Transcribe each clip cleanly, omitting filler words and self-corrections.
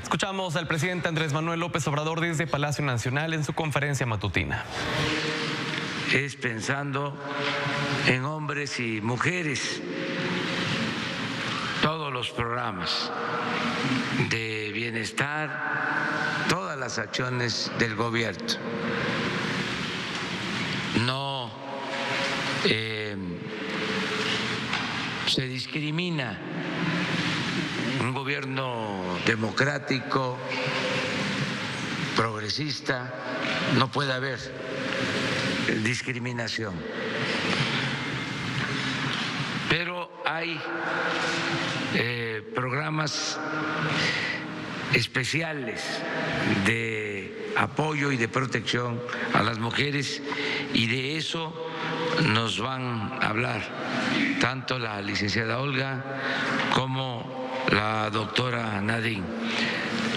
Escuchamos al presidente Andrés Manuel López Obrador desde Palacio Nacional en su conferencia matutina. Es pensando en hombres y mujeres, todos los programas de bienestar, todas las acciones del gobierno. No se discrimina. Un gobierno democrático, progresista, no puede haber discriminación. Pero hay programas especiales de apoyo y de protección a las mujeres, y de eso nos van a hablar tanto la licenciada Olga como la doctora Nadine.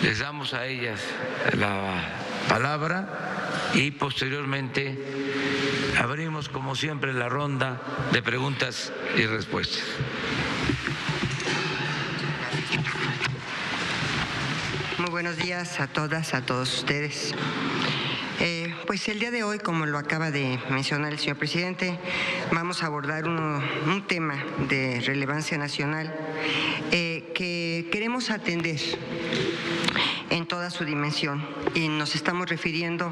Les damos a ellas la palabra y posteriormente abrimos, como siempre, la ronda de preguntas y respuestas. Muy buenos días a todas, a todos ustedes. Pues el día de hoy, como lo acaba de mencionar el señor presidente, vamos a abordar un tema de relevancia nacional que queremos atender en toda su dimensión, y nos estamos refiriendo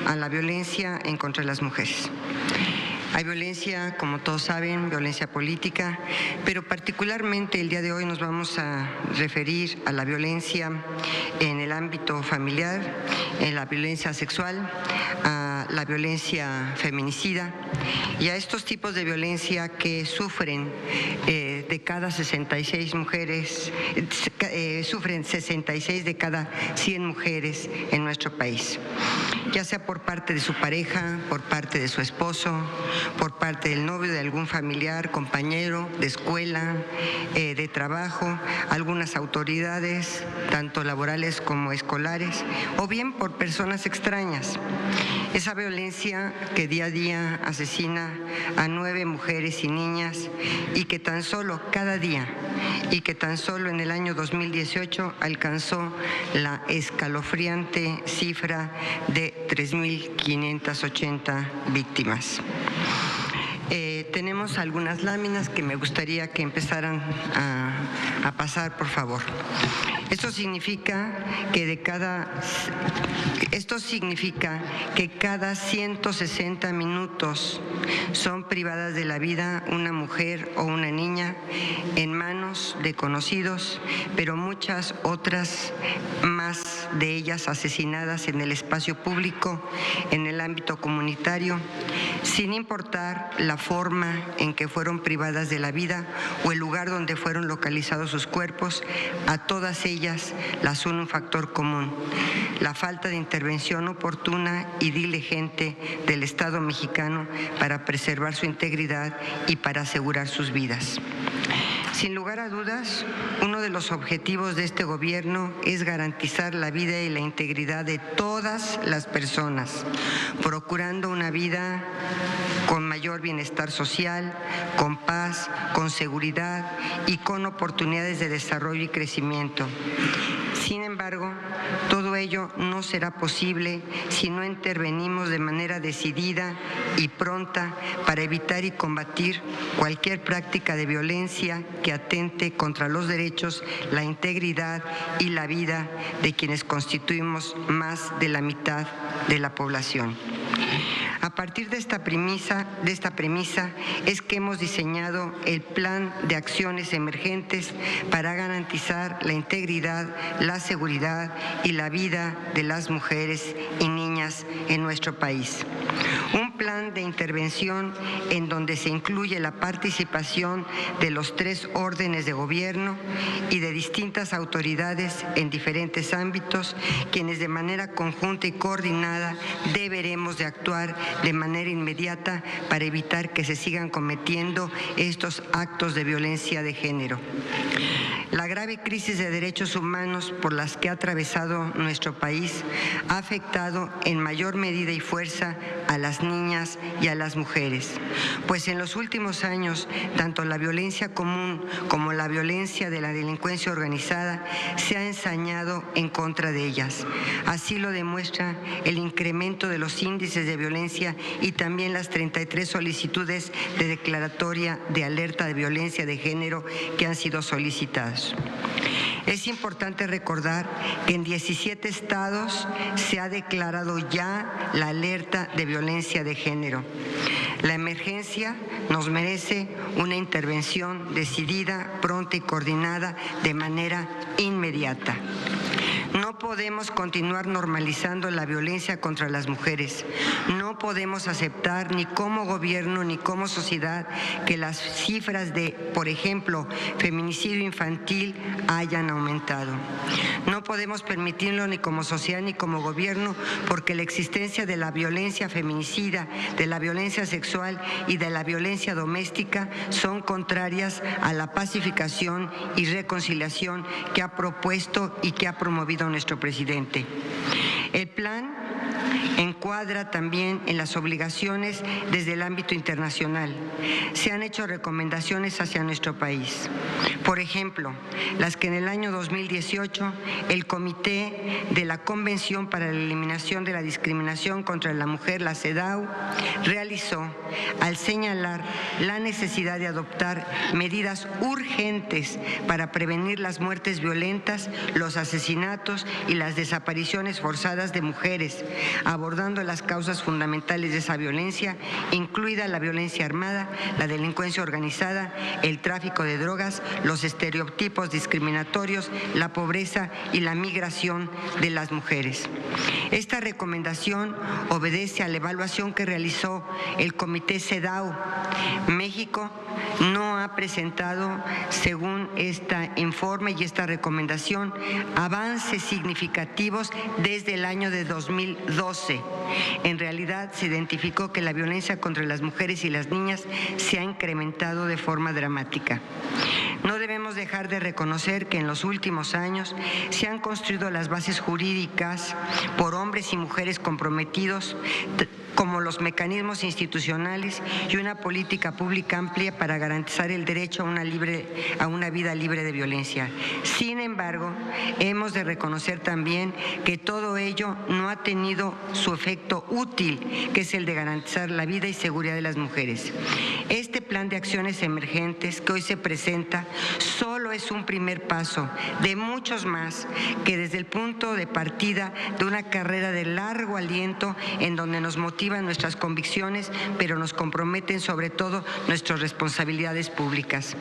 a la violencia en contra de las mujeres. Hay violencia, como todos saben, violencia política, pero particularmente el día de hoy nos vamos a referir a la violencia en el ámbito familiar, en la violencia sexual, a la violencia feminicida y a estos tipos de violencia que sufren de cada 66 mujeres, sufren 66 de cada 100 mujeres en nuestro país, ya sea por parte de su pareja, por parte de su esposo, por parte del novio, de algún familiar, compañero de escuela, de trabajo, algunas autoridades, tanto laborales como escolares, o bien por personas extrañas. Esa violencia que día a día asesina a 9 mujeres y niñas, y que tan solo cada día, y que tan solo en el año 2018 alcanzó la escalofriante cifra de 3.580 víctimas. Tenemos algunas láminas que me gustaría que empezaran a pasar, por favor. Esto significa que cada 160 minutos son privadas de la vida una mujer o una niña en manos de conocidos, pero muchas otras más de ellas asesinadas en el espacio público, en el ámbito comunitario, sin importar la forma en que fueron privadas de la vida o el lugar donde fueron localizados sus cuerpos. A todas ellas las une un factor común: la falta de intervención oportuna y diligente del Estado mexicano para preservar su integridad y para asegurar sus vidas. Sin lugar a dudas, uno de los objetivos de este gobierno es garantizar la vida y la integridad de todas las personas, procurando una vida con mayor bienestar social, con paz, con seguridad y con oportunidades de desarrollo y crecimiento. Sin embargo, todo ello no será posible si no intervenimos de manera decidida y pronta para evitar y combatir cualquier práctica de violencia que atente contra los derechos, la integridad y la vida de quienes constituimos más de la mitad de la población. A partir de esta premisa es que hemos diseñado el plan de acciones emergentes para garantizar la integridad, la seguridad y la vida de las mujeres y niñas en nuestro país. Un plan de intervención en donde se incluye la participación de los 3 órdenes de gobierno y de distintas autoridades en diferentes ámbitos, quienes de manera conjunta y coordinada deberemos de actuar de manera inmediata para evitar que se sigan cometiendo estos actos de violencia de género. La grave crisis de derechos humanos por las que ha atravesado nuestro país ha afectado en mayor medida y fuerza a las niñas y a las mujeres, pues en los últimos años tanto la violencia común como la violencia de la delincuencia organizada se ha ensañado en contra de ellas. Así lo demuestra el incremento de los índices de violencia y también las 33 solicitudes de declaratoria de alerta de violencia de género que han sido solicitadas. Es importante recordar que en 17 estados se ha declarado ya la alerta de violencia de género. La emergencia nos merece una intervención decidida, pronta y coordinada de manera inmediata. No podemos continuar normalizando la violencia contra las mujeres. No podemos aceptar ni como gobierno ni como sociedad que las cifras de, por ejemplo, feminicidio infantil hayan aumentado. No podemos permitirlo ni como sociedad ni como gobierno porque la existencia de la violencia feminicida, de la violencia sexual y de la violencia doméstica son contrarias a la pacificación y reconciliación que ha propuesto y que ha promovido nuestro presidente. El plan encuadra también en las obligaciones desde el ámbito internacional. Se han hecho recomendaciones hacia nuestro país. Por ejemplo, las que en el año 2018 el Comité de la Convención para la Eliminación de la Discriminación contra la Mujer, la CEDAW, realizó al señalar la necesidad de adoptar medidas urgentes para prevenir las muertes violentas, los asesinatos y las desapariciones forzadas de mujeres, abordando las causas fundamentales de esa violencia, incluida la violencia armada, la delincuencia organizada, el tráfico de drogas, los estereotipos discriminatorios, la pobreza y la migración de las mujeres. Esta recomendación obedece a la evaluación que realizó el Comité CEDAW. México no ha presentado, según este informe y esta recomendación, avances significativos desde el año de 2012. En realidad, se identificó que la violencia contra las mujeres y las niñas se ha incrementado de forma dramática. No debemos dejar de reconocer que en los últimos años se han construido las bases jurídicas por hombres y mujeres comprometidos, como los mecanismos institucionales y una política pública amplia para garantizar el derecho a una vida libre de violencia. Sin embargo, hemos de reconocer también que todo ello no ha tenido su efecto útil, que es el de garantizar la vida y seguridad de las mujeres. Este plan de acciones emergentes que hoy se presenta solo es un primer paso de muchos más que desde el punto de partida de una carrera de largo aliento en donde nos motivan nuestras convicciones, pero nos comprometen sobre todo nuestras responsabilidades públicas.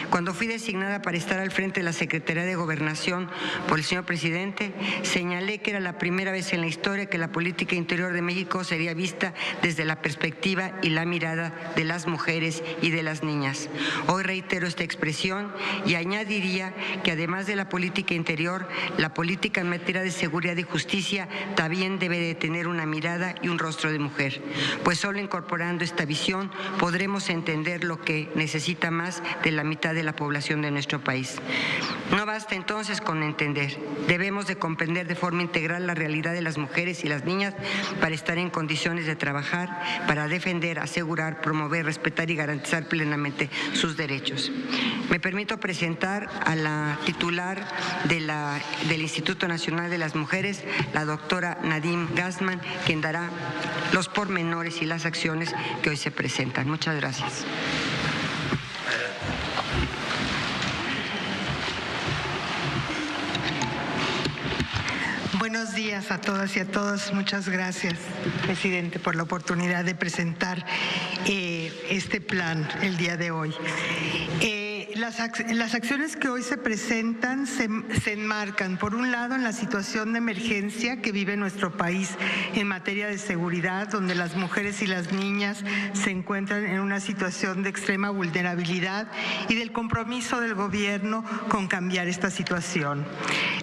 Cuando fui designada para estar al frente de la Secretaría de Gobernación por el señor presidente, señalé que era la primera vez en la historia que la política interior de México sería vista desde la perspectiva y la mirada de las mujeres y de las niñas. Hoy reitero esta expresión y añadiría que además de la política interior, la política en materia de seguridad y justicia también debe de tener una mirada y un rostro de mujer, pues solo incorporando esta visión podremos entender lo que necesita más de la mitad de la población de nuestro país. No basta entonces con entender, debemos de comprender de forma integral la realidad de las mujeres y las niñas para estar en condiciones de trabajar, para defender, asegurar, promover, respetar y garantizar plenamente sus derechos. Me permito presentar a la titular del Instituto Nacional de las Mujeres, la doctora Nadine Gassman, quien dará los pormenores y las acciones que hoy se presentan. Muchas gracias. Buenos días a todas y a todos. Muchas gracias, presidente, por la oportunidad de presentar este plan el día de hoy. Las acciones que hoy se presentan se enmarcan, por un lado, en la situación de emergencia que vive nuestro país en materia de seguridad, donde las mujeres y las niñas se encuentran en una situación de extrema vulnerabilidad y del compromiso del gobierno con cambiar esta situación.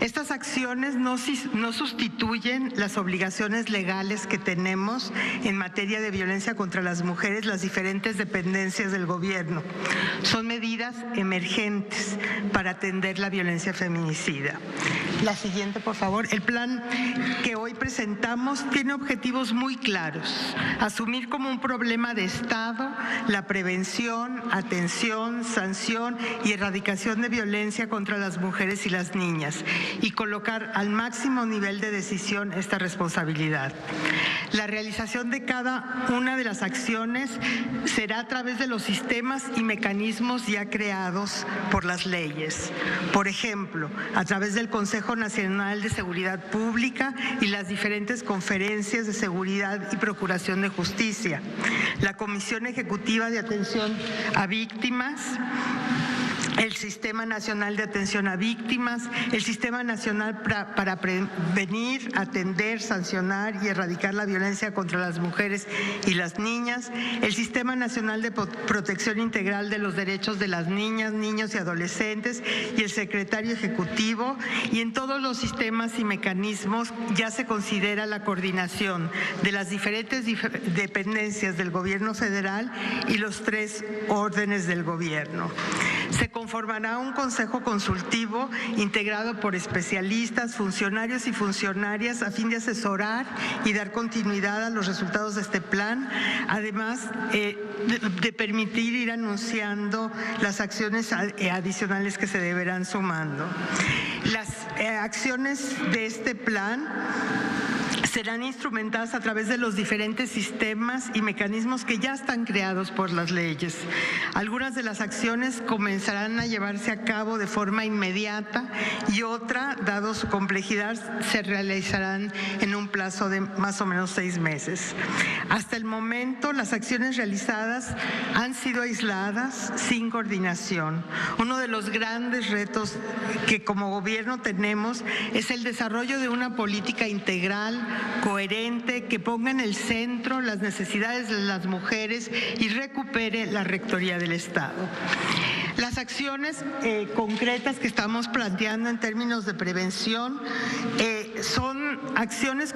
Estas acciones no sustituyen las obligaciones legales que tenemos en materia de violencia contra las mujeres, las diferentes dependencias del gobierno. Son medidas en emergentes para atender la violencia feminicida. La siguiente, por favor. El plan que hoy presentamos tiene objetivos muy claros. Asumir como un problema de Estado la prevención, atención, sanción y erradicación de violencia contra las mujeres y las niñas y colocar al máximo nivel de decisión esta responsabilidad. La realización de cada una de las acciones será a través de los sistemas y mecanismos ya creados por las leyes. Por ejemplo, a través del Consejo Nacional de Seguridad Pública y las diferentes conferencias de seguridad y procuración de justicia, la Comisión Ejecutiva de Atención a Víctimas, el Sistema Nacional de Atención a Víctimas, el Sistema Nacional para Prevenir, Atender, Sancionar y Erradicar la Violencia contra las Mujeres y las Niñas, el Sistema Nacional de Protección Integral de los Derechos de las Niñas, Niños y Adolescentes y el Secretario Ejecutivo, y en todos los sistemas y mecanismos ya se considera la coordinación de las diferentes dependencias del Gobierno federal y los 3 órdenes del Gobierno. Se conformará un consejo consultivo integrado por especialistas, funcionarios y funcionarias a fin de asesorar y dar continuidad a los resultados de este plan, además de permitir ir anunciando las acciones adicionales que se deberán sumando. Las acciones de este plan serán instrumentadas a través de los diferentes sistemas y mecanismos que ya están creados por las leyes. Algunas de las acciones comenzarán a llevarse a cabo de forma inmediata y otra, dado su complejidad, se realizarán en un plazo de más o menos 6 meses. Hasta el momento, las acciones realizadas han sido aisladas, sin coordinación. Uno de los grandes retos que como gobierno tenemos es el desarrollo de una política integral, coherente, que ponga en el centro las necesidades de las mujeres y recupere la rectoría del Estado. Las acciones concretas que estamos planteando en términos de prevención son acciones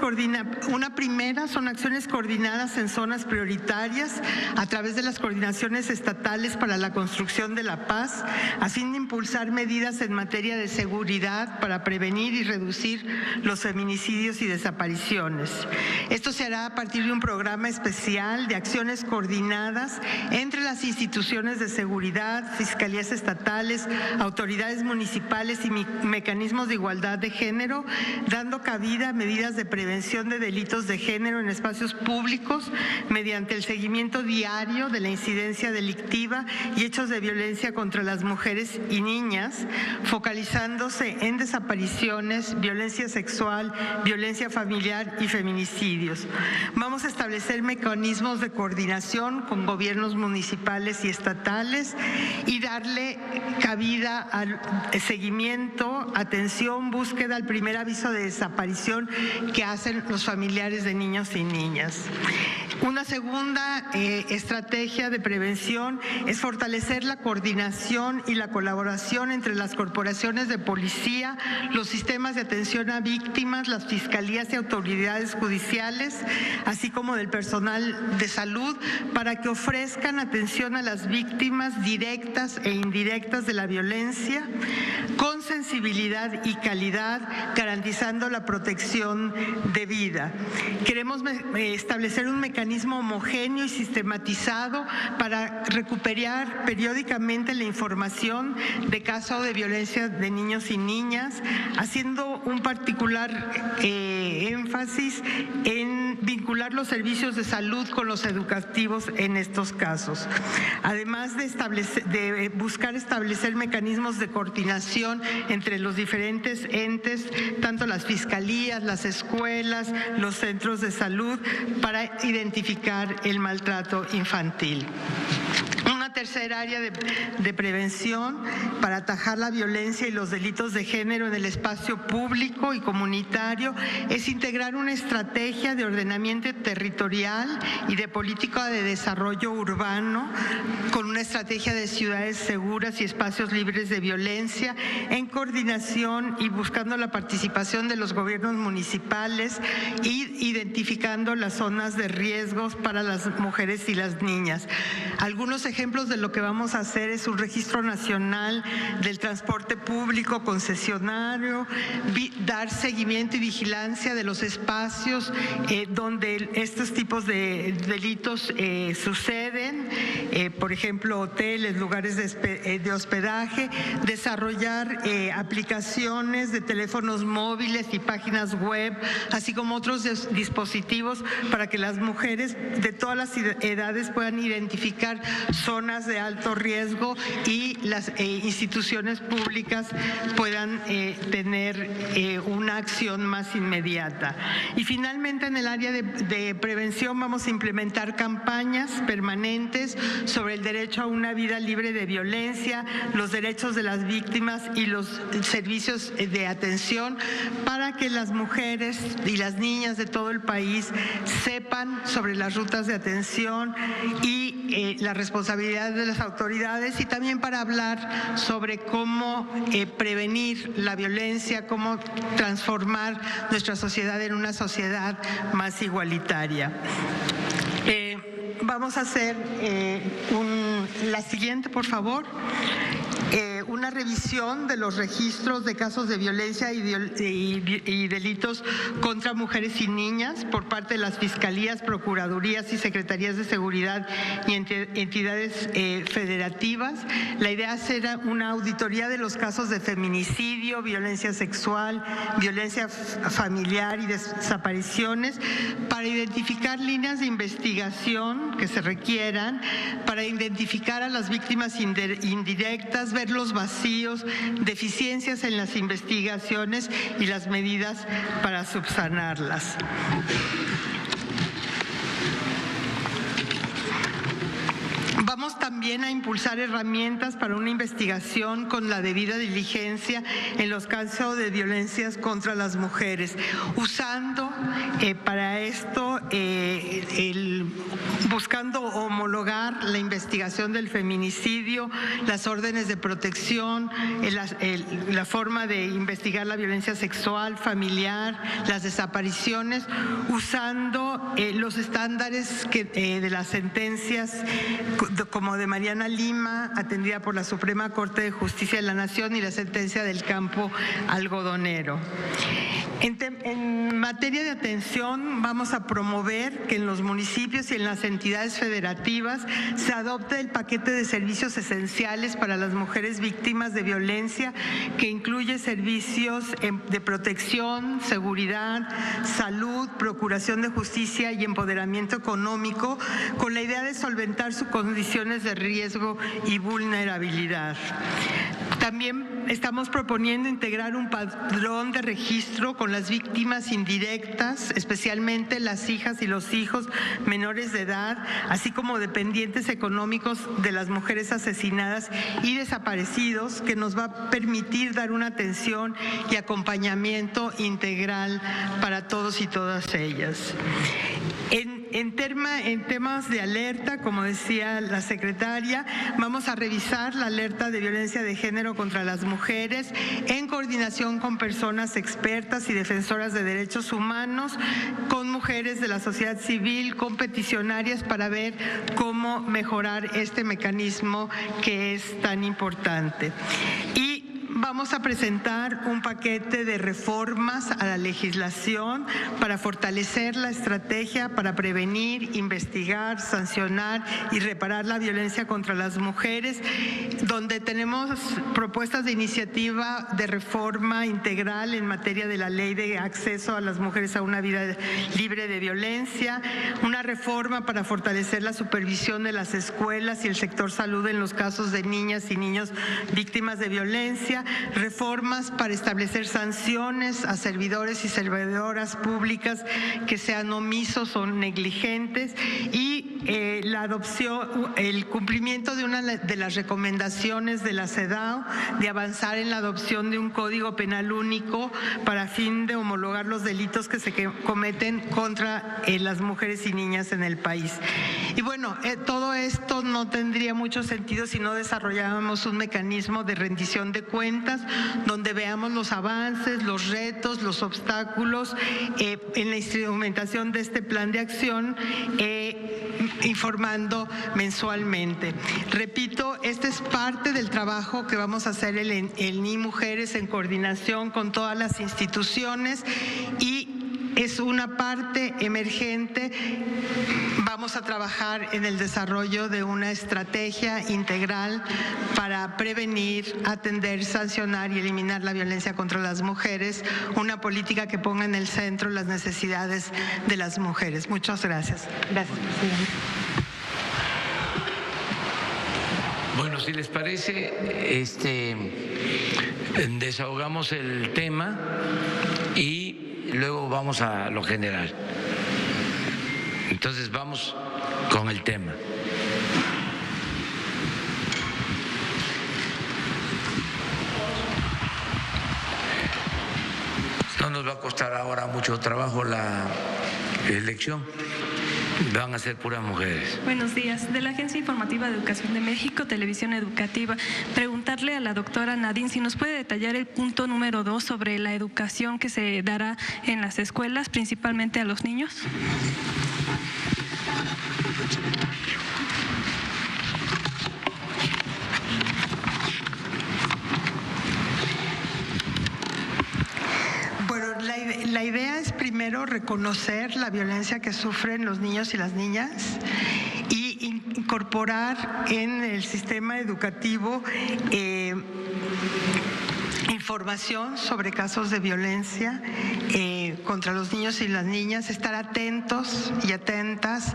son acciones coordinadas en zonas prioritarias a través de las coordinaciones estatales para la construcción de la paz, a fin de impulsar medidas en materia de seguridad para prevenir y reducir los feminicidios y desapariciones. Esto se hará a partir de un programa especial de acciones coordinadas entre las instituciones de seguridad, fiscalías estatales, autoridades municipales y mecanismos de igualdad de género, dando cabida a medidas de prevención de delitos de género en espacios públicos mediante el seguimiento diario de la incidencia delictiva y hechos de violencia contra las mujeres y niñas, focalizándose en desapariciones, violencia sexual, violencia familiar y feminicidios. Vamos a establecer mecanismos de coordinación con gobiernos municipales y estatales y darle cabida al seguimiento, atención, búsqueda al primer aviso de desaparición que hacen los familiares de niños y niñas. Una segunda estrategia de prevención es fortalecer la coordinación y la colaboración entre las corporaciones de policía, los sistemas de atención a víctimas, las fiscalías y autoridades judiciales, así como del personal de salud, para que ofrezcan atención a las víctimas directas e indirectas de la violencia, con sensibilidad y calidad, garantizando la protección de vida. Queremos establecer un mecanismo homogéneo y sistematizado para recuperar periódicamente la información de casos de violencia de niños y niñas, haciendo un particular énfasis en vincular los servicios de salud con los educativos en estos casos. Además de buscar establecer mecanismos de coordinación entre los diferentes entes, tanto las fiscalías, las escuelas, los centros de salud, para identificar el maltrato infantil. Una tercera área de prevención para atajar la violencia y los delitos de género en el espacio público y comunitario es integrar una estrategia de ordenamiento territorial y de política de desarrollo urbano con una estrategia de ciudades seguras y espacios libres de violencia, en coordinación y buscando la participación de los gobiernos municipales y identificando las zonas de riesgos para las mujeres y las niñas. Algunos ejemplos de lo que vamos a hacer es un registro nacional del transporte público concesionario, dar seguimiento y vigilancia de los espacios donde estos tipos de delitos suceden, por ejemplo, hoteles, lugares de hospedaje, desarrollar aplicaciones de teléfonos móviles y páginas web, así como otros dispositivos para que las mujeres de todas las edades puedan identificar zonas de alto riesgo y las instituciones públicas puedan tener una acción más inmediata. Y finalmente, en el área de prevención vamos a implementar campañas permanentes sobre el derecho a una vida libre de violencia, los derechos de las víctimas y los servicios de atención para que las mujeres y las niñas de todo el país sepan sobre las rutas de atención y la responsabilidad de las autoridades, y también para hablar sobre cómo prevenir la violencia, cómo transformar nuestra sociedad en una sociedad más igualitaria. Vamos a hacer la siguiente, por favor. Una revisión de los registros de casos de violencia y delitos contra mujeres y niñas por parte de las fiscalías, procuradurías y secretarías de seguridad y entidades federativas. La idea es hacer una auditoría de los casos de feminicidio, violencia sexual, violencia familiar y desapariciones para identificar líneas de investigación que se requieran, para identificar a las víctimas indirectas, ver los vacíos, deficiencias en las investigaciones y las medidas para subsanarlas. Vamos también a impulsar herramientas para una investigación con la debida diligencia en los casos de violencias contra las mujeres, usando para esto, buscando homologar la investigación del feminicidio, las órdenes de protección, la forma de investigar la violencia sexual, familiar, las desapariciones, usando los estándares de las sentencias como de Mariana Lima, atendida por la Suprema Corte de Justicia de la Nación, y la sentencia del campo algodonero. En materia de atención, vamos a promover que en los municipios y en las entidades federativas se adopte el paquete de servicios esenciales para las mujeres víctimas de violencia, que incluye servicios de protección, seguridad, salud, procuración de justicia y empoderamiento económico, con la idea de solventar sus condiciones de riesgo y vulnerabilidad. También estamos proponiendo integrar un padrón de registro con las víctimas indirectas, especialmente las hijas y los hijos menores de edad, así como dependientes económicos de las mujeres asesinadas y desaparecidos, que nos va a permitir dar una atención y acompañamiento integral para todos y todas ellas. En temas de alerta, como decía la secretaria, vamos a revisar la alerta de violencia de género contra las mujeres en coordinación con personas expertas y defensoras de derechos humanos, con mujeres de la sociedad civil, con peticionarias, para ver cómo mejorar este mecanismo que es tan importante. Y vamos a presentar un paquete de reformas a la legislación para fortalecer la estrategia para prevenir, investigar, sancionar y reparar la violencia contra las mujeres, donde tenemos propuestas de iniciativa de reforma integral en materia de la ley de acceso a las mujeres a una vida libre de violencia, una reforma para fortalecer la supervisión de las escuelas y el sector salud en los casos de niñas y niños víctimas de violencia, reformas para establecer sanciones a servidores y servidoras públicas que sean omisos o negligentes, y la adopción, el cumplimiento de una de las recomendaciones de la CEDAW de avanzar en la adopción de un código penal único para fin de homologar los delitos que se cometen contra las mujeres y niñas en el país. Y bueno, todo esto no tendría mucho sentido si no desarrollábamos un mecanismo de rendición de cuentas, donde veamos los avances, los retos, los obstáculos en la instrumentación de este plan de acción, informando mensualmente. Repito, este es parte del trabajo que vamos a hacer el NII Mujeres en coordinación con todas las instituciones y es una parte emergente. Vamos a trabajar en el desarrollo de una estrategia integral para prevenir, atender, sancionar y eliminar la violencia contra las mujeres, una política que ponga en el centro las necesidades de las mujeres. Muchas gracias. Gracias, presidente. Bueno, si les parece, desahogamos el tema y luego vamos a lo general. Entonces vamos con el tema. No nos va a costar ahora mucho trabajo la elección. Van a ser puras mujeres. Buenos días. De la Agencia Informativa de Educación de México, Televisión Educativa, preguntarle a la doctora Nadine si nos puede detallar el punto número 2 sobre la educación que se dará en las escuelas, principalmente a los niños. La idea es primero reconocer la violencia que sufren los niños y las niñas y incorporar en el sistema educativo información sobre casos de violencia contra los niños y las niñas, estar atentos y atentas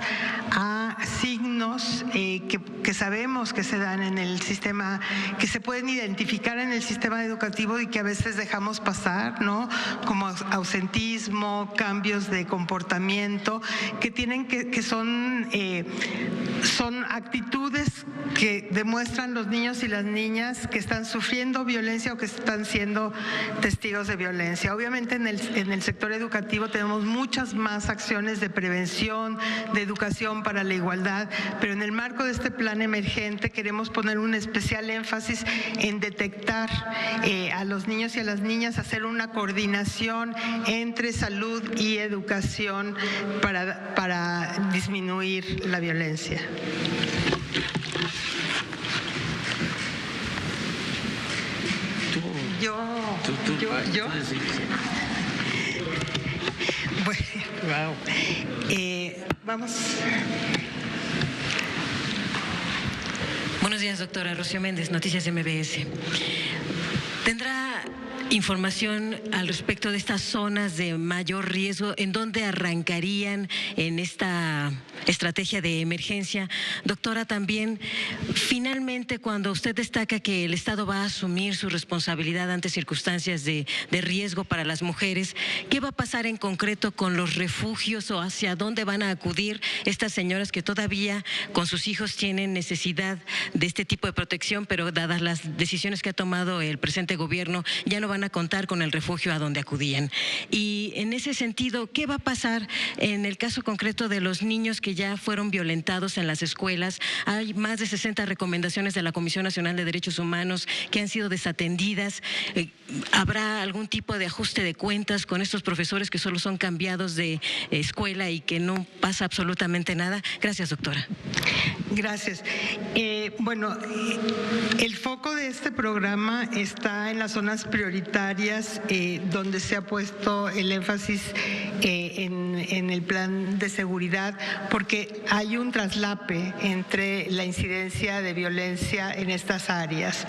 a signos que sabemos que se dan en el sistema, que se pueden identificar en el sistema educativo y que a veces dejamos pasar, ¿no? Como ausentismo, cambios de comportamiento, que son actitudes que demuestran los niños y las niñas que están sufriendo violencia o que están siendo testigos de violencia. Obviamente en el sector educativo tenemos muchas más acciones de prevención, de educación para la igualdad, pero en el marco de este plan emergente queremos poner un especial énfasis en detectar a los niños y a las niñas, hacer una coordinación entre salud y educación para disminuir la violencia. Yo. Bueno, wow. Vamos. Buenos días, doctora. Rocío Méndez, Noticias MBS. ¿Tendrá información al respecto de estas zonas de mayor riesgo? ¿En dónde arrancarían en esta estrategia de emergencia? Doctora, también, finalmente, cuando usted destaca que el Estado va a asumir su responsabilidad ante circunstancias de riesgo para las mujeres, ¿qué va a pasar en concreto con los refugios o hacia dónde van a acudir estas señoras que todavía con sus hijos tienen necesidad de este tipo de protección, pero dadas las decisiones que ha tomado el presente gobierno, ya no van a contar con el refugio a donde acudían? Y en ese sentido, ¿qué va a pasar en el caso concreto de los niños que ya fueron violentados en las escuelas? Hay más de 60 recomendaciones de la Comisión Nacional de Derechos Humanos que han sido desatendidas. ¿Habrá algún tipo de ajuste de cuentas con estos profesores que solo son cambiados de escuela y que no pasa absolutamente nada? Gracias, doctora. Gracias. Bueno, el foco de este programa está en las zonas prioritarias donde se ha puesto el énfasis en el plan de seguridad, porque hay un traslape entre la incidencia de violencia en estas áreas.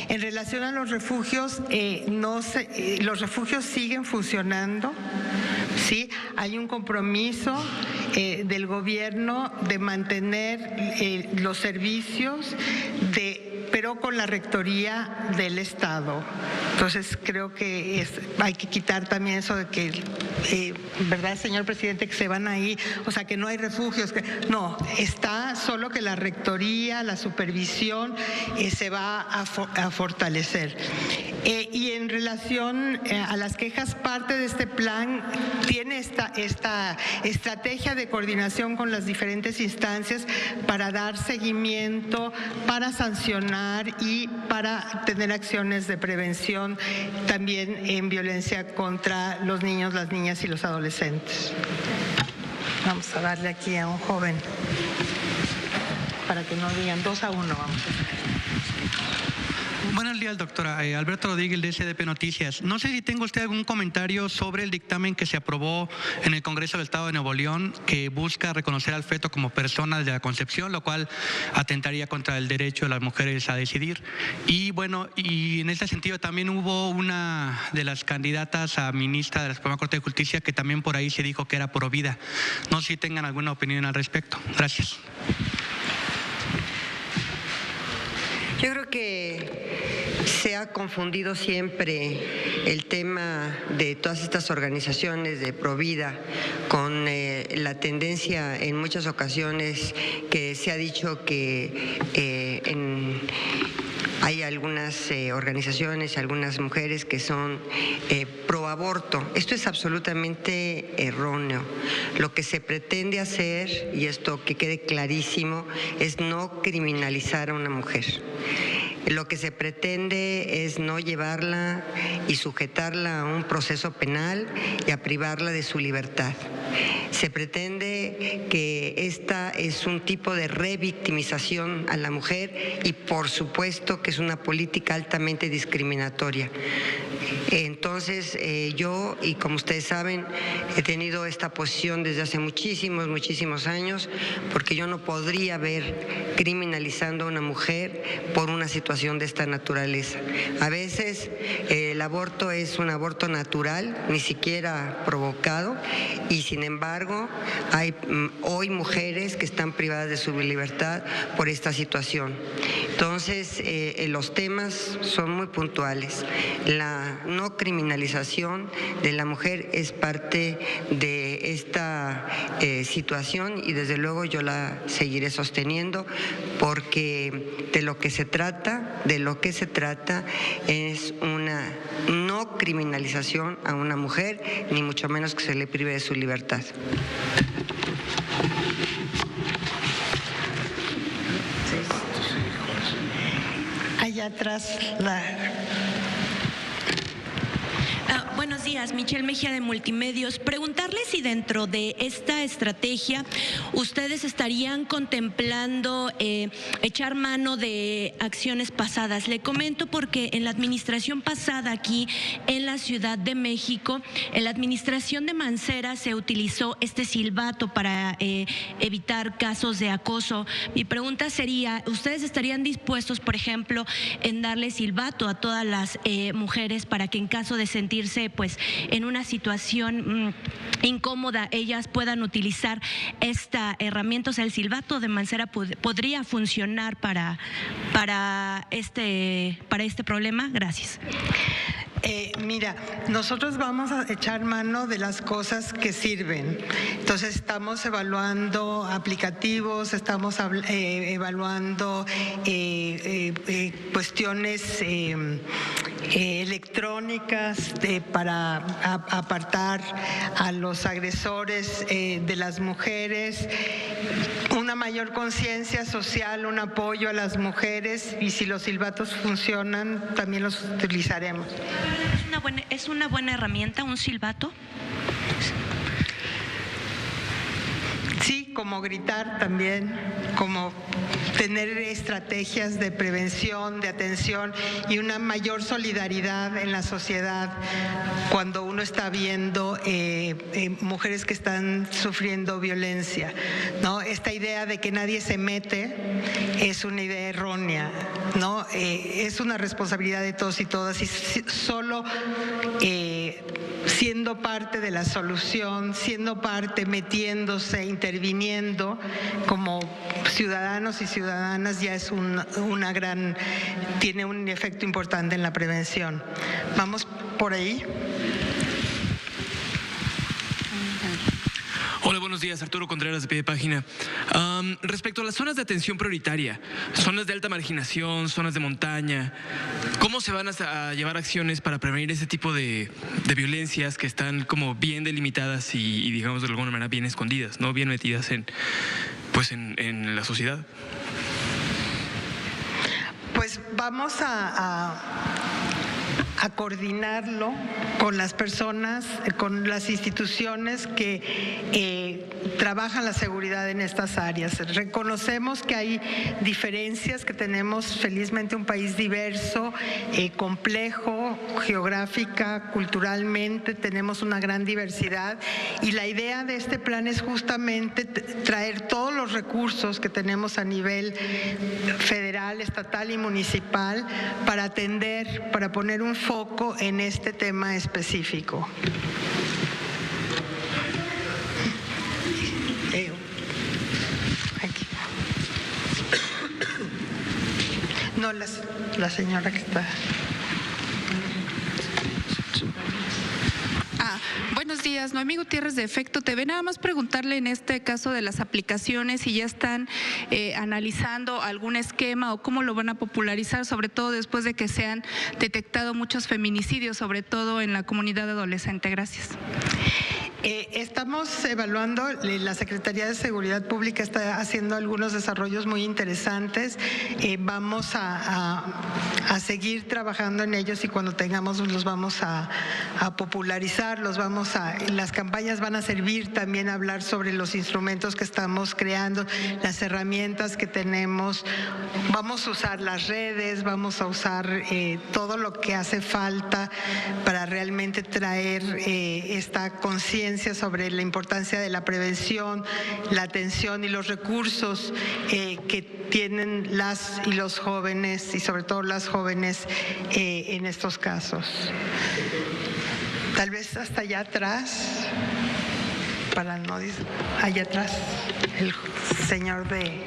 En relación a los refugios, los refugios siguen funcionando, ¿sí? Hay un compromiso del gobierno de mantener los servicios pero con la rectoría del Estado. Entonces creo que hay que quitar también eso de que, ¿verdad, señor presidente, que se van ahí? O sea, que no hay refugios. No, está solo que la rectoría, la supervisión se va a fortalecer. Y en relación a las quejas, parte de este plan tiene esta estrategia de coordinación con las diferentes instancias para dar seguimiento, para sancionar y para tener acciones de prevención también en violencia contra los niños, las niñas y los adolescentes. Vamos a darle aquí a un joven para que no digan 2-1, vamos. Buenos días, doctora. Alberto Rodríguez, de SDP Noticias. No sé si tenga usted algún comentario sobre el dictamen que se aprobó en el Congreso del Estado de Nuevo León, que busca reconocer al feto como persona desde la concepción, lo cual atentaría contra el derecho de las mujeres a decidir. Y bueno, y en este sentido también hubo una de las candidatas a ministra de la Suprema Corte de Justicia que también por ahí se dijo que era pro vida. No sé si tengan alguna opinión al respecto. Gracias. Yo creo que se ha confundido siempre el tema de todas estas organizaciones de Provida con la tendencia en muchas ocasiones que se ha dicho que hay algunas organizaciones, algunas mujeres que son pro aborto. Esto es absolutamente erróneo. Lo que se pretende hacer, y esto que quede clarísimo, es no criminalizar a una mujer. Lo que se pretende es no llevarla y sujetarla a un proceso penal y a privarla de su libertad. Se pretende que esta es un tipo de revictimización a la mujer y por supuesto que es una política altamente discriminatoria. Entonces yo, y como ustedes saben, he tenido esta posición desde hace muchísimos años, porque yo no podría ver criminalizando a una mujer por una situación de esta naturaleza. A veces el aborto es un aborto natural, ni siquiera provocado, y sin embargo hay hoy mujeres que están privadas de su libertad por esta situación. Entonces los temas son muy puntuales. La no criminalización de la mujer es parte de esta situación y desde luego yo la seguiré sosteniendo, porque de lo que se trata es una no criminalización a una mujer, ni mucho menos que se le prive de su libertad. Allá atrás Buenos días, Michelle Mejía de Multimedios. Preguntarle si dentro de esta estrategia ustedes estarían contemplando echar mano de acciones pasadas. Le comento porque en la administración pasada aquí en la Ciudad de México, en la administración de Mancera se utilizó este silbato para evitar casos de acoso. Mi pregunta sería, ¿ustedes estarían dispuestos, por ejemplo, en darle silbato a todas las mujeres para que en caso de sentirse pues en una situación incómoda ellas puedan utilizar esta herramienta? O sea, el silbato de Mancera podría funcionar para este problema. Gracias. Mira, nosotros vamos a echar mano de las cosas que sirven. Entonces estamos evaluando aplicativos, estamos evaluando cuestiones electrónicas para apartar a los agresores de las mujeres, una mayor conciencia social, un apoyo a las mujeres, y si los silbatos funcionan también los utilizaremos. ¿Es una buena herramienta un silbato? Sí, como gritar también, como tener estrategias de prevención, de atención y una mayor solidaridad en la sociedad cuando uno está viendo mujeres que están sufriendo violencia, ¿no? Esta idea de que nadie se mete es una idea errónea, ¿no? Es una responsabilidad de todos y todas, y solo siendo parte de la solución, siendo parte, metiéndose, interviniendo como ciudadanos y ciudadanas, ya es tiene un efecto importante en la prevención. Vamos por ahí. Hola, buenos días. Arturo Contreras, de Pie de Página. Respecto a las zonas de atención prioritaria, zonas de alta marginación, zonas de montaña, ¿cómo se van a llevar acciones para prevenir ese tipo de violencias que están como bien delimitadas y digamos de alguna manera bien escondidas, no bien metidas en la sociedad? Pues vamos a coordinarlo con las personas, con las instituciones que trabajan la seguridad en estas áreas. Reconocemos que hay diferencias, que tenemos felizmente un país diverso, complejo, geográfica, culturalmente, tenemos una gran diversidad y la idea de este plan es justamente traer todos los recursos que tenemos a nivel federal, estatal y municipal para atender, para poner un foco en este tema específico. Aquí. No, la señora que está. Buenos días, Noemí Gutiérrez de Efecto TV. Nada más preguntarle en este caso de las aplicaciones si ya están analizando algún esquema o cómo lo van a popularizar, sobre todo después de que se han detectado muchos feminicidios, sobre todo en la comunidad adolescente. Gracias. Estamos evaluando, la Secretaría de Seguridad Pública está haciendo algunos desarrollos muy interesantes. Vamos a seguir trabajando en ellos y cuando tengamos los vamos a popularizar, las campañas van a servir también a hablar sobre los instrumentos que estamos creando, las herramientas que tenemos. Vamos a usar las redes, vamos a usar todo lo que hace falta para realmente traer esta conciencia sobre la importancia de la prevención, la atención y los recursos que tienen las y los jóvenes y sobre todo las jóvenes en estos casos. Tal vez hasta allá atrás, allá atrás, el señor de...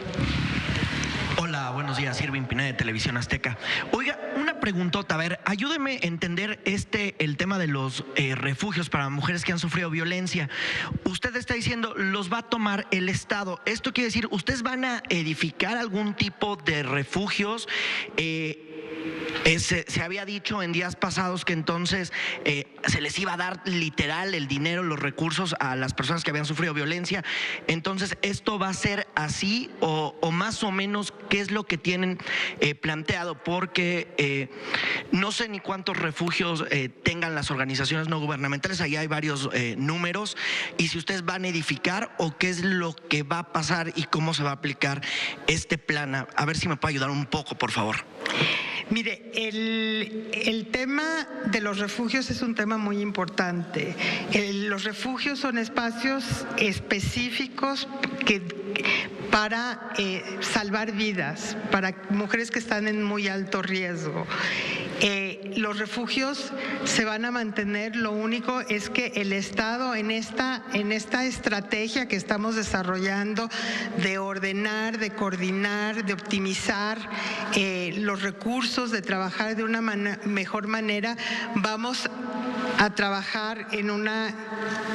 Hola, buenos días, Irving Pineda de Televisión Azteca. Oiga, una preguntota, a ver, ayúdeme a entender el tema de los refugios para mujeres que han sufrido violencia. Usted está diciendo, los va a tomar el Estado. Esto quiere decir, ¿ustedes van a edificar algún tipo de refugios? Se había dicho en días pasados que entonces se les iba a dar literal el dinero, los recursos a las personas que habían sufrido violencia. Entonces, ¿esto va a ser así o más o menos qué es lo que tienen planteado? Porque no sé ni cuántos refugios tengan las organizaciones no gubernamentales, ahí hay varios números, y si ustedes van a edificar o qué es lo que va a pasar y cómo se va a aplicar este plan. A ver si me puede ayudar un poco, por favor. Mire, el tema de los refugios es un tema muy importante. Los refugios son espacios específicos para salvar vidas, para mujeres que están en muy alto riesgo. Los refugios se van a mantener, lo único es que el Estado en esta estrategia que estamos desarrollando de ordenar, de coordinar, de optimizar los recursos, de trabajar de una mejor manera, vamos a trabajar en una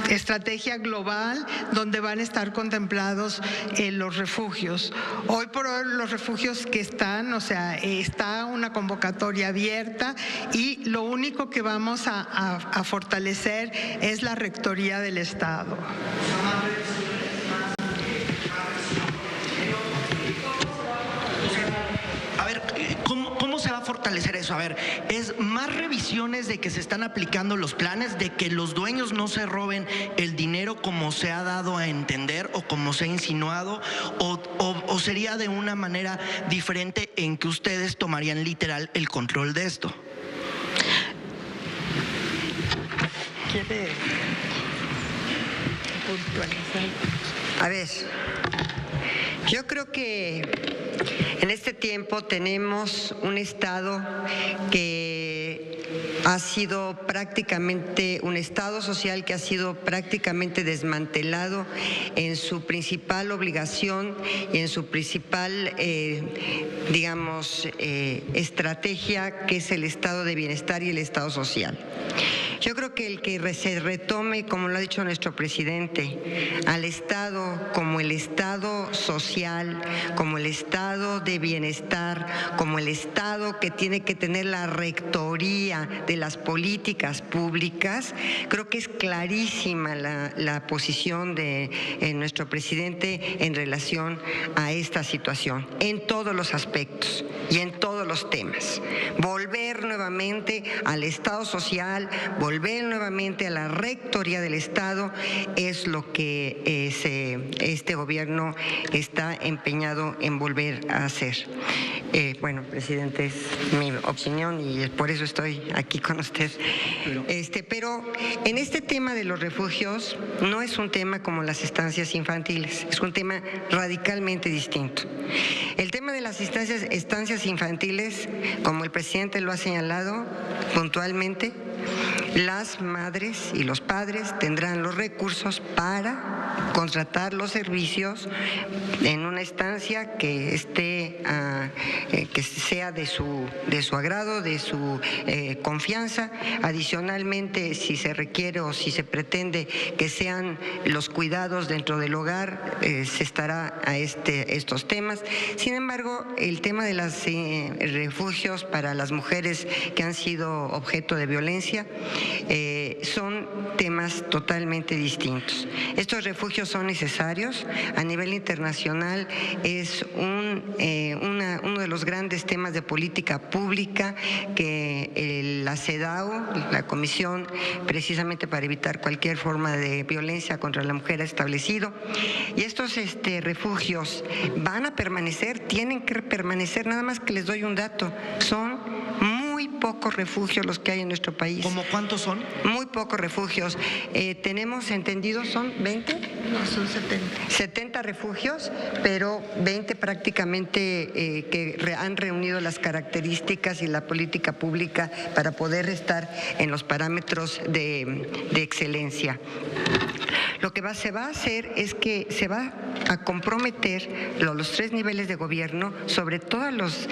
estrategia global donde van a estar contemplados los refugios. Hoy por hoy los refugios que están, está una convocatoria abierta y lo único que vamos a fortalecer es la Rectoría del Estado. A ver, ¿cómo se va a fortalecer eso? A ver, ¿es más revisiones de que se están aplicando los planes, de que los dueños no se roben el dinero como se ha dado a entender o como se ha insinuado? ¿O sería de una manera diferente en que ustedes tomarían literal el control de esto? ¿Quiere puntualizar? A ver, yo creo que en este tiempo tenemos un Estado que ha sido prácticamente, un Estado social que ha sido prácticamente desmantelado en su principal obligación y en su principal, estrategia, que es el estado de bienestar y el Estado social. Yo creo que el que se retome, como lo ha dicho nuestro presidente, al Estado como el Estado social, como el Estado de bienestar, como el Estado que tiene que tener la rectoría de las políticas públicas, creo que es clarísima la posición de nuestro presidente en relación a esta situación, en todos los aspectos y en todos los temas. Volver nuevamente al Estado social, volver volver nuevamente a la rectoría del Estado es lo que este gobierno está empeñado en volver a hacer. Bueno, presidente, es mi opinión y por eso estoy aquí con usted. Pero en este tema de los refugios no es un tema como las estancias infantiles, es un tema radicalmente distinto. El tema de las estancias infantiles, como el presidente lo ha señalado puntualmente, las madres y los padres tendrán los recursos para contratar los servicios en una estancia que esté, que sea de su agrado, de su confianza. Adicionalmente, si se requiere o si se pretende que sean los cuidados dentro del hogar, se estará a estos temas. Sin embargo, el tema de los refugios para las mujeres que han sido objeto de violencia son temas totalmente distintos. Estos refugios son necesarios. A nivel internacional es uno de los grandes temas de política pública que la CEDAW, la Comisión precisamente para evitar cualquier forma de violencia contra la mujer, ha establecido. Y estos refugios van a permanecer, tienen que permanecer. Nada más que les doy un dato, son muy pocos refugios los que hay en nuestro país. ¿Cómo cuántos son? Muy pocos refugios. Tenemos entendido, ¿son 20? No, son 70. 70 refugios, pero 20 prácticamente que han reunido las características y la política pública para poder estar en los parámetros de excelencia. Lo que se va a hacer es que se va a comprometer los 3 niveles de gobierno, sobre todos los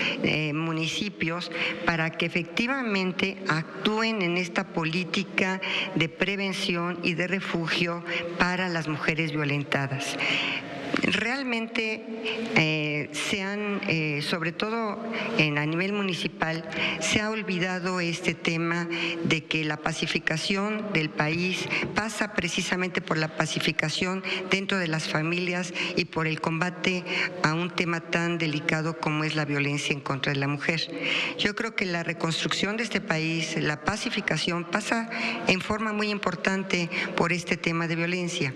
municipios, para que efectivamente actúen en esta política de prevención y de refugio para las mujeres violentadas. Realmente sobre todo a nivel municipal, se ha olvidado este tema de que la pacificación del país pasa precisamente por la pacificación dentro de las familias y por el combate a un tema tan delicado como es la violencia en contra de la mujer. Yo creo que la reconstrucción de este país, la pacificación, pasa en forma muy importante por este tema de violencia.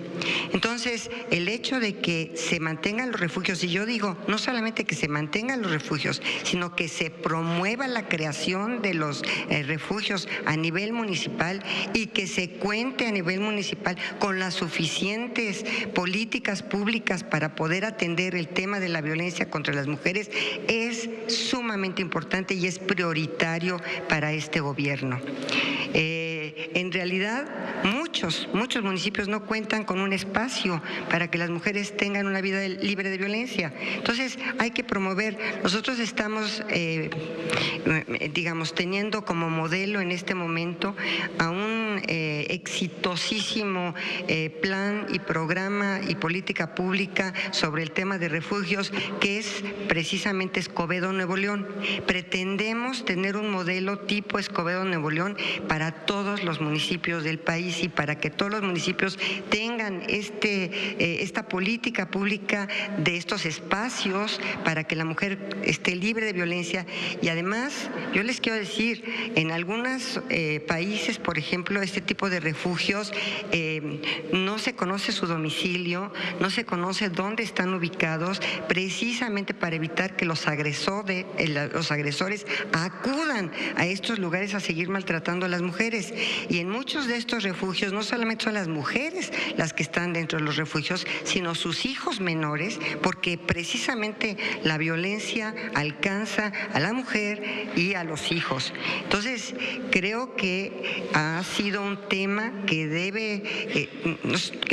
Entonces, el hecho de que se mantengan los refugios, y yo digo, no solamente que se mantengan los refugios, sino que se promueva la creación de los refugios a nivel municipal y que se cuente a nivel municipal con las suficientes políticas públicas para poder atender el tema de la violencia contra las mujeres, es sumamente importante y es prioritario para este gobierno. En realidad, muchos municipios no cuentan con un espacio para que las mujeres tengan una vida libre de violencia. Entonces, hay que promover. Nosotros estamos, teniendo como modelo en este momento a un exitosísimo plan y programa y política pública sobre el tema de refugios, que es precisamente Escobedo, Nuevo León. Pretendemos tener un modelo tipo Escobedo, Nuevo León para todos los municipios del país y para que todos los municipios tengan esta política pública de estos espacios para que la mujer esté libre de violencia. Y además, yo les quiero decir, en algunos países, por ejemplo, este tipo de refugios, no se conoce su domicilio, no se conoce dónde están ubicados, precisamente para evitar que los agresores acudan a estos lugares a seguir maltratando a las mujeres. Y en muchos de estos refugios no solamente son las mujeres las que están dentro de los refugios, sino sus hijos menores, porque precisamente la violencia alcanza a la mujer y a los hijos. Entonces, creo que ha sido un tema que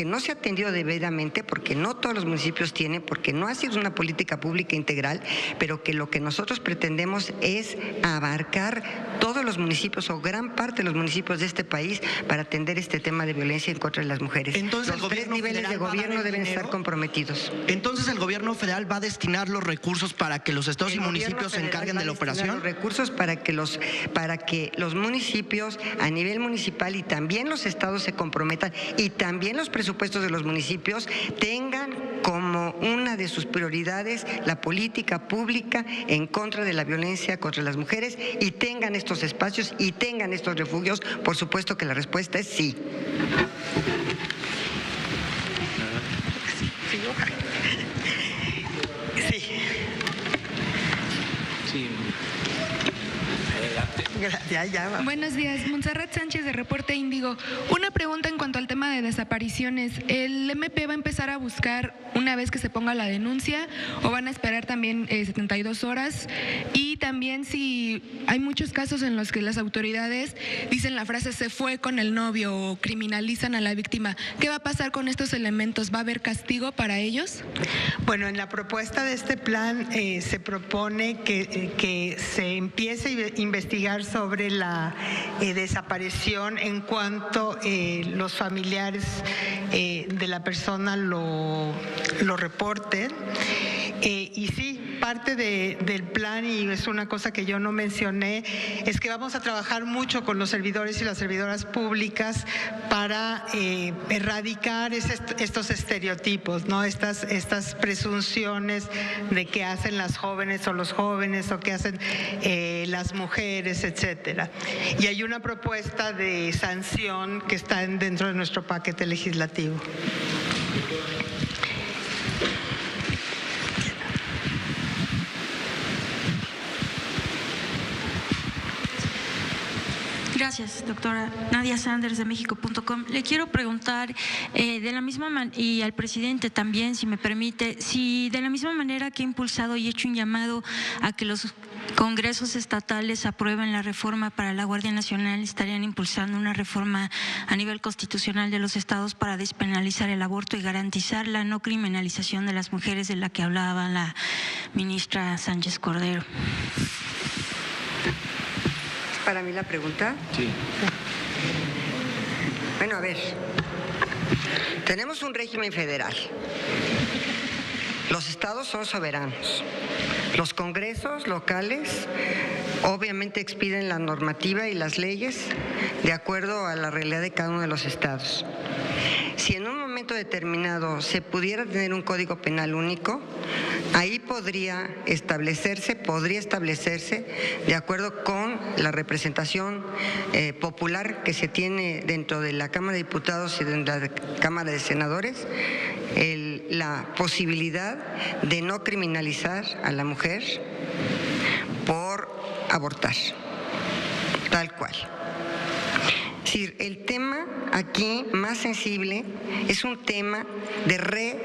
no se ha atendido debidamente, porque no todos los municipios tienen, porque no ha sido una política pública integral, pero que lo que nosotros pretendemos es abarcar todos los municipios o gran parte de los municipios de este país para atender este tema de violencia en contra de las mujeres. Entonces, los 3 niveles de gobierno deben estar comprometidos. Entonces, ¿el gobierno federal va a destinar los recursos para que los estados y municipios se encarguen de la operación? Los recursos para que los municipios a nivel municipal y también los estados se comprometan, y también los presupuestos de los municipios tengan como una de sus prioridades la política pública en contra de la violencia contra las mujeres y tengan estos espacios y tengan estos refugios? Por supuesto que la respuesta es sí. Buenos días, Montserrat Sánchez de Reporte Índigo. Una pregunta en cuanto al tema de desapariciones. ¿El MP va a empezar a buscar una vez que se ponga la denuncia o van a esperar también 72 horas? Y también si hay muchos casos en los que las autoridades dicen la frase "se fue con el novio" o criminalizan a la víctima, ¿qué va a pasar con estos elementos? ¿Va a haber castigo para ellos? Bueno, en la propuesta de este plan se propone que se empiece a investigar sobre la desaparición en cuanto los familiares de la persona lo reporten. Y sí, parte del plan, y es una cosa que yo no mencioné, es que vamos a trabajar mucho con los servidores y las servidoras públicas para erradicar estos estereotipos, ¿no? Estas presunciones de qué hacen las jóvenes o los jóvenes o qué hacen las mujeres, etcétera. Y hay una propuesta de sanción que está dentro de nuestro paquete legislativo. Gracias, doctora. Nadia Sanders de México.com. Le quiero preguntar de la misma y al presidente también, si me permite, si de la misma manera que he impulsado y hecho un llamado a que los congresos estatales aprueben la reforma para la Guardia Nacional, estarían impulsando una reforma a nivel constitucional de los estados para despenalizar el aborto y garantizar la no criminalización de las mujeres, de la que hablaba la ministra Sánchez Cordero. ¿Para mí la pregunta? Sí. Bueno, a ver, tenemos un régimen federal. Los estados son soberanos. Los congresos locales obviamente expiden la normativa y las leyes de acuerdo a la realidad de cada uno de los estados. Si en un momento determinado se pudiera tener un código penal único, ahí podría establecerse de acuerdo con la representación popular que se tiene dentro de la Cámara de Diputados y dentro de la Cámara de Senadores, la posibilidad de no criminalizar a la mujer por abortar, tal cual. Es decir, el tema aquí más sensible es un tema de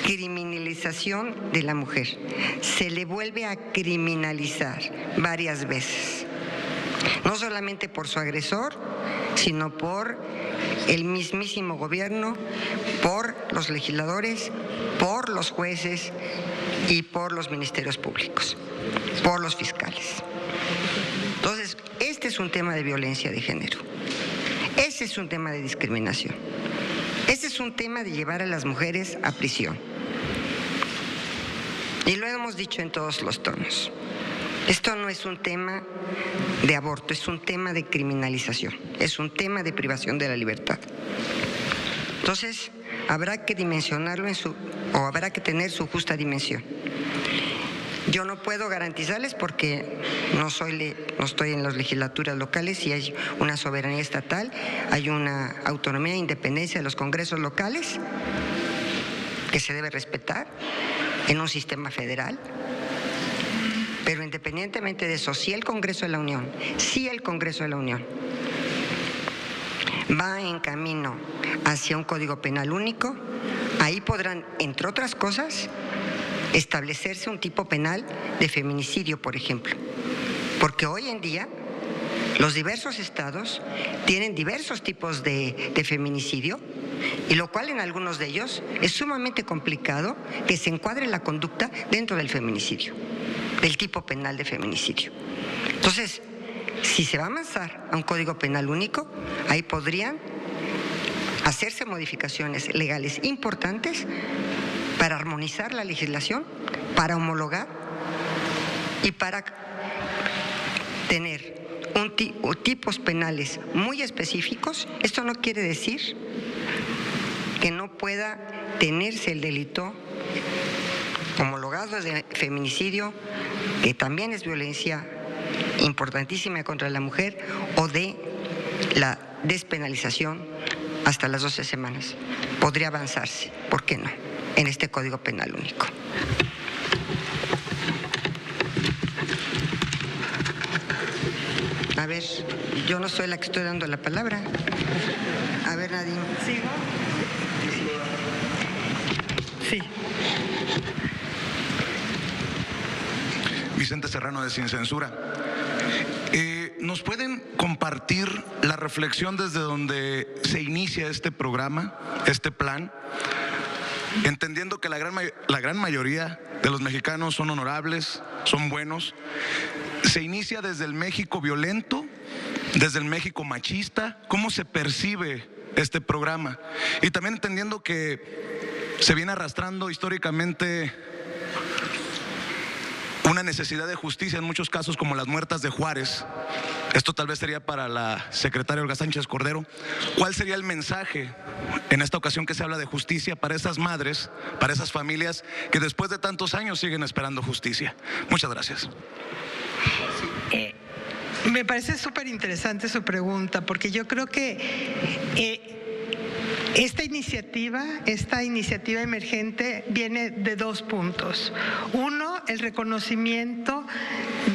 criminalización de la mujer. Se le vuelve a criminalizar varias veces, no solamente por su agresor, sino por el mismísimo gobierno, por los legisladores, por los jueces y por los ministerios públicos, por los fiscales. Entonces, este es un tema de violencia de género. Ese es un tema de discriminación. Ese es un tema de llevar a las mujeres a prisión. Y lo hemos dicho en todos los tonos. Esto no es un tema de aborto, es un tema de criminalización, es un tema de privación de la libertad. Entonces, habrá que dimensionarlo o habrá que tener su justa dimensión. Yo no puedo garantizarles porque no estoy en las legislaturas locales y hay una soberanía estatal, hay una autonomía e independencia de los congresos locales que se debe respetar en un sistema federal. Pero independientemente de eso, si el Congreso de la Unión va en camino hacia un código penal único, ahí podrán, entre otras cosas, establecerse un tipo penal de feminicidio, por ejemplo. Porque hoy en día los diversos estados tienen diversos tipos de feminicidio, y lo cual en algunos de ellos es sumamente complicado que se encuadre la conducta dentro del feminicidio, del tipo penal de feminicidio. Entonces, si se va a avanzar a un código penal único, ahí podrían hacerse modificaciones legales importantes para armonizar la legislación, para homologar y para tener tipos penales muy específicos. Esto no quiere decir que no pueda tenerse el delito homologado de feminicidio, que también es violencia importantísima contra la mujer, o de la despenalización hasta las 12 semanas. Podría avanzarse, ¿por qué no?, en este Código Penal único. A ver, yo no soy la que estoy dando la palabra. A ver, Nadine. ¿Sigo? Sí. Vicente Serrano, de Sin Censura. ¿Nos pueden compartir la reflexión desde donde se inicia este programa, este plan? Entendiendo que la gran mayoría de los mexicanos son honorables, son buenos. ¿Se inicia desde el México violento, desde el México machista? ¿Cómo se percibe este programa? Y también entendiendo que se viene arrastrando históricamente una necesidad de justicia en muchos casos, como las muertas de Juárez. Esto tal vez sería para la secretaria Olga Sánchez Cordero. ¿Cuál sería el mensaje en esta ocasión que se habla de justicia para esas madres, para esas familias que después de tantos años siguen esperando justicia? Muchas gracias. Me parece súper interesante su pregunta, porque yo creo que esta iniciativa emergente viene de dos puntos. Uno, el reconocimiento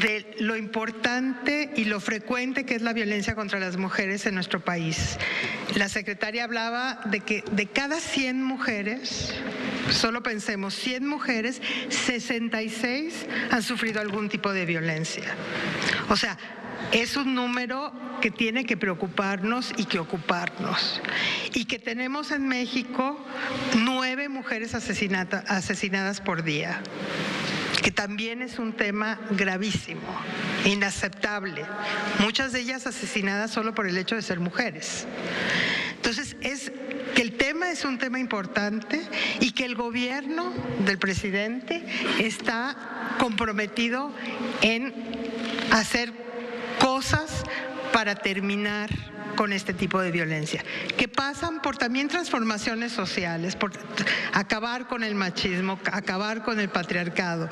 de lo importante y lo frecuente que es la violencia contra las mujeres en nuestro país. La secretaria hablaba de que de cada 100 mujeres, solo pensemos 100 mujeres, 66 han sufrido algún tipo de violencia. O sea, es un número que tiene que preocuparnos y que ocuparnos. Y que tenemos en México 9 mujeres asesinadas por día, que también es un tema gravísimo, inaceptable. Muchas de ellas asesinadas solo por el hecho de ser mujeres. Entonces, es que el tema es un tema importante y que el gobierno del presidente está comprometido en hacer cosas para terminar con este tipo de violencia, que pasan por también transformaciones sociales, por acabar con el machismo, acabar con el patriarcado.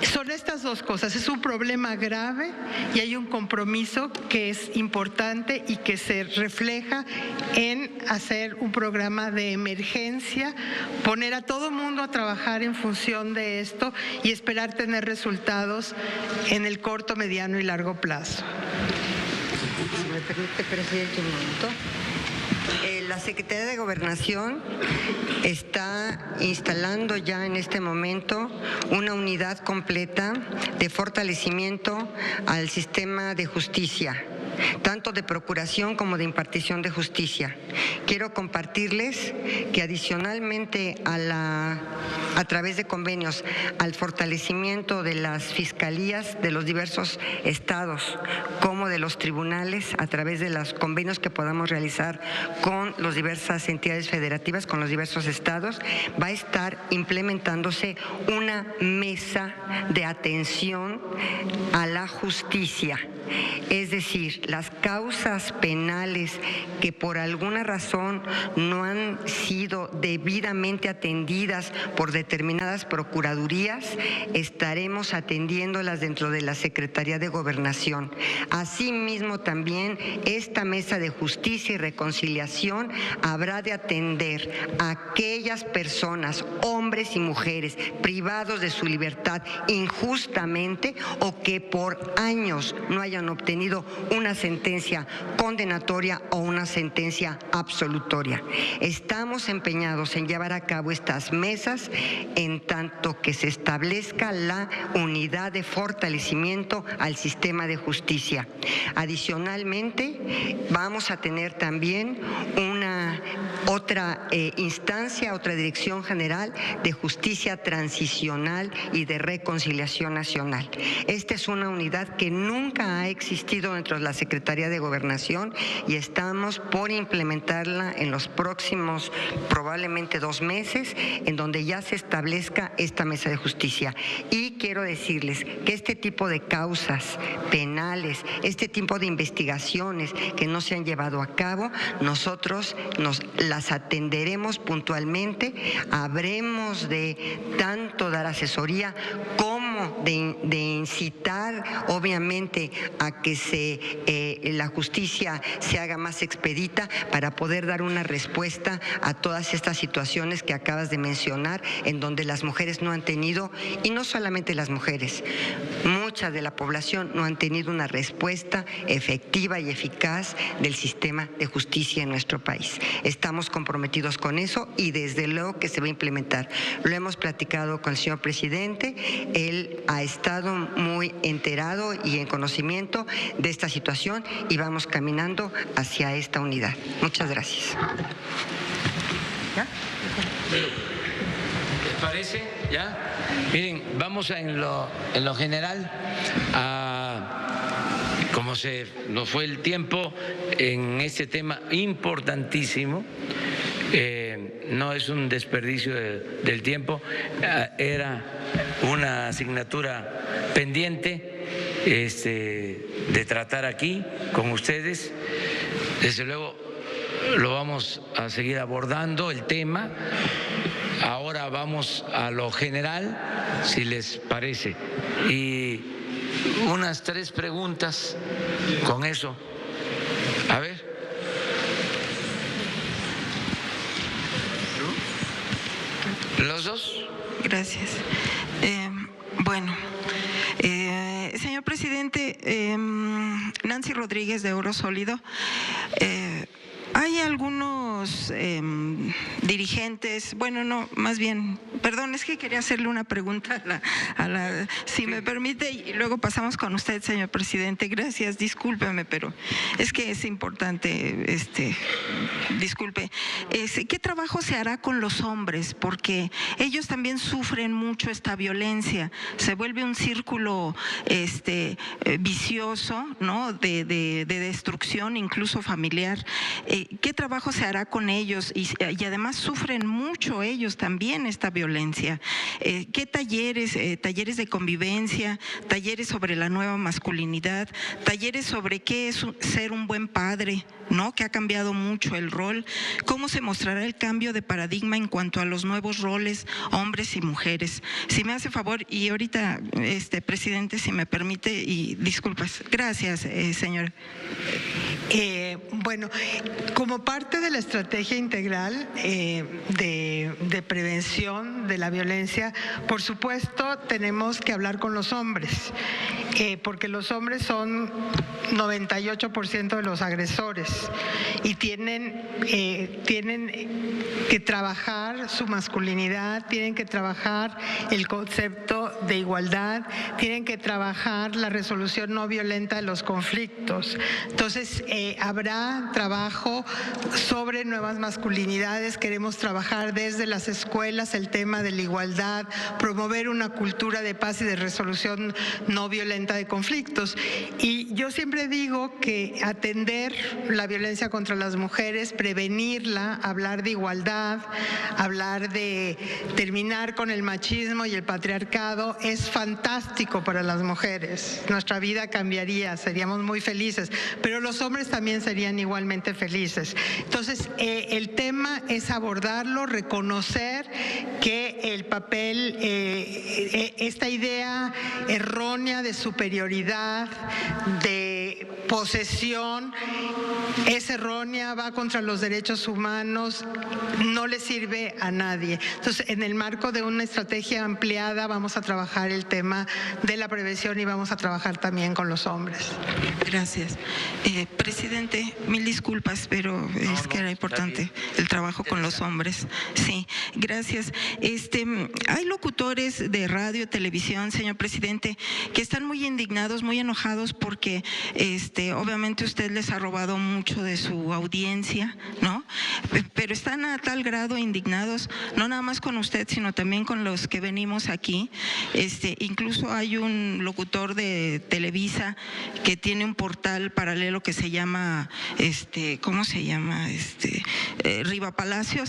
Son estas dos cosas, es un problema grave y hay un compromiso que es importante y que se refleja en hacer un programa de emergencia, poner a todo mundo a trabajar en función de esto y esperar tener resultados en el corto, mediano y largo plazo. Si me permite, presidente, un momento. La Secretaría de Gobernación está instalando ya en este momento una unidad completa de fortalecimiento al sistema de justicia, tanto de procuración como de impartición de justicia. Quiero compartirles que adicionalmente a través de convenios al fortalecimiento de las fiscalías de los diversos estados como de los tribunales, a través de los convenios que podamos realizar con las diversas entidades federativas, con los diversos estados, va a estar implementándose una mesa de atención a la justicia. Es decir, las causas penales que por alguna razón no han sido debidamente atendidas por determinadas procuradurías, estaremos atendiéndolas dentro de la Secretaría de Gobernación. Asimismo, también esta mesa de justicia y reconciliación habrá de atender a aquellas personas, hombres y mujeres, privados de su libertad injustamente o que por años no hayan obtenido una sentencia condenatoria o una sentencia absolutoria. Estamos empeñados en llevar a cabo estas mesas en tanto que se establezca la unidad de fortalecimiento al sistema de justicia. Adicionalmente, vamos a tener también otra instancia, otra Dirección General de Justicia Transicional y de Reconciliación Nacional. Esta es una unidad que nunca ha existido dentro de la Secretaría de Gobernación y estamos por implementarla en los próximos probablemente 2 meses, en donde ya se establezca esta mesa de justicia. Y quiero decirles que este tipo de causas penales, este tipo de investigaciones que no se han llevado a cabo, nosotros las atenderemos puntualmente, habremos de tanto dar asesoría como de incitar, obviamente, a que la justicia se haga más expedita para poder dar una respuesta a todas estas situaciones que acabas de mencionar, en donde las mujeres no han tenido, y no solamente las mujeres, mucha de la población no han tenido una respuesta efectiva y eficaz del sistema de justicia en nuestro país. Estamos comprometidos con eso y desde luego que se va a implementar. Lo hemos platicado con el señor presidente, él ha estado muy enterado y en conocimiento de esta situación y vamos caminando hacia esta unidad. Muchas gracias. ¿Ya? ¿Les parece? ¿Ya? Miren, vamos en lo general como se nos fue el tiempo en este tema importantísimo. No es un desperdicio del tiempo, era una asignatura pendiente de tratar aquí con ustedes. Desde luego lo vamos a seguir abordando el tema. Ahora vamos a lo general, si les parece, y unas 3 preguntas con eso. A ver. ¿Los dos? Gracias. Señor presidente, Nancy Rodríguez de Oro Sólido. Hay algunos dirigentes, perdón, es que quería hacerle una pregunta si me permite, y luego pasamos con usted, señor presidente. Gracias, discúlpeme, pero es que es importante, disculpe. ¿Qué trabajo se hará con los hombres? Porque ellos también sufren mucho esta violencia. Se vuelve un círculo vicioso, ¿no? De destrucción, incluso familiar. ¿Qué trabajo se hará con ellos? Y además sufren mucho ellos también esta violencia. ¿Qué talleres de convivencia, talleres sobre la nueva masculinidad, talleres sobre qué es ser un buen padre, ¿no? Que ha cambiado mucho el rol? ¿Cómo se mostrará el cambio de paradigma en cuanto a los nuevos roles, hombres y mujeres? Si me hace favor, y ahorita, presidente, si me permite, y disculpas. Gracias, señor. Como parte de la estrategia integral de prevención de la violencia, por supuesto tenemos que hablar con los hombres, porque los hombres son 98% de los agresores y tienen que trabajar su masculinidad, tienen que trabajar el concepto de igualdad, tienen que trabajar la resolución no violenta de los conflictos. Entonces, habrá trabajo sobre nuevas masculinidades. Queremos trabajar desde las escuelas el tema de la igualdad, promover una cultura de paz y de resolución no violenta de conflictos. Y yo siempre digo que atender la violencia contra las mujeres, prevenirla, hablar de igualdad, hablar de terminar con el machismo y el patriarcado es fantástico para las mujeres. Nuestra vida cambiaría, seríamos muy felices, pero los hombres también serían igualmente felices. Entonces, el tema es abordarlo, reconocer que el papel, esta idea errónea de superioridad, de posesión, es errónea, va contra los derechos humanos, no le sirve a nadie. Entonces, en el marco de una estrategia ampliada vamos a trabajar el tema de la prevención y vamos a trabajar también con los hombres. Gracias. Presidente, mil disculpas, pero es que era importante el trabajo con los hombres. Sí, gracias. Hay locutores de radio, televisión, señor presidente, que están muy indignados, muy enojados porque obviamente usted les ha robado mucho de su audiencia, ¿no? pero están a tal grado indignados, no nada más con usted, sino también con los que venimos aquí. Incluso hay un locutor de Televisa que tiene un portal paralelo que se llama, ¿cómo se llama? Rivapalacio,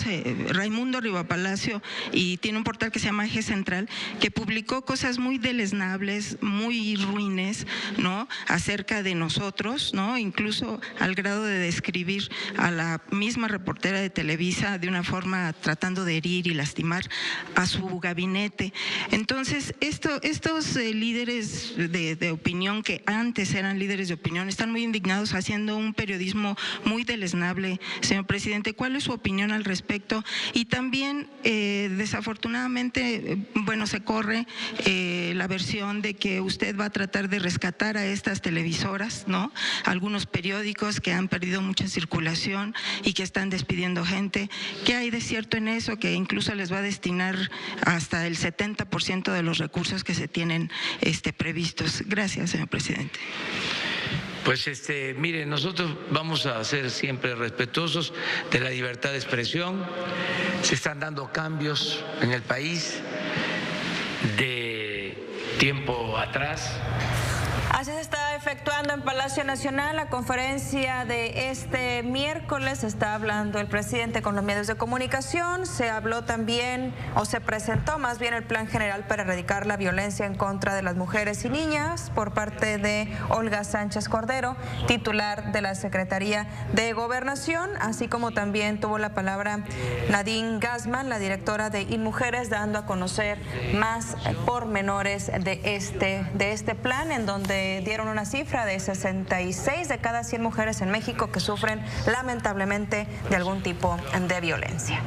Raimundo Rivapalacio, y tiene un portal que se llama Eje Central, que publicó cosas muy deleznables, muy ruines, ¿no?, acerca de nosotros, ¿no?, incluso al grado de describir a la misma reportera de Televisa de una forma tratando de herir y lastimar a su gabinete. Entonces, estos líderes de opinión, que antes eran líderes de opinión, están muy indignados, haciendo un periodismo muy deleznable. Señor presidente, ¿cuál es su opinión al respecto? Y también, desafortunadamente, bueno, se corre la versión de que usted va a tratar de rescatar a estas televisoras, ¿no?, algunos periódicos que han perdido mucha circulación y que están despidiendo gente. ¿Qué hay de cierto en eso? Que incluso les va a destinar hasta el 70% de los recursos que se tienen previstos. Gracias, señor presidente. Pues mire, nosotros vamos a ser siempre respetuosos de la libertad de expresión. Se están dando cambios en el país de tiempo atrás. Así se está efectuando en Palacio Nacional la conferencia de este miércoles. Está hablando el presidente con los medios de comunicación. Se habló también, o se presentó más bien, el Plan General para erradicar la violencia en contra de las mujeres y niñas por parte de Olga Sánchez Cordero, titular de la Secretaría de Gobernación, así como también tuvo la palabra Nadine Gassman, la directora de InMujeres, dando a conocer más pormenores de este plan, en donde dieron una cifra de 66 de cada 100 mujeres en México que sufren lamentablemente de algún tipo de violencia.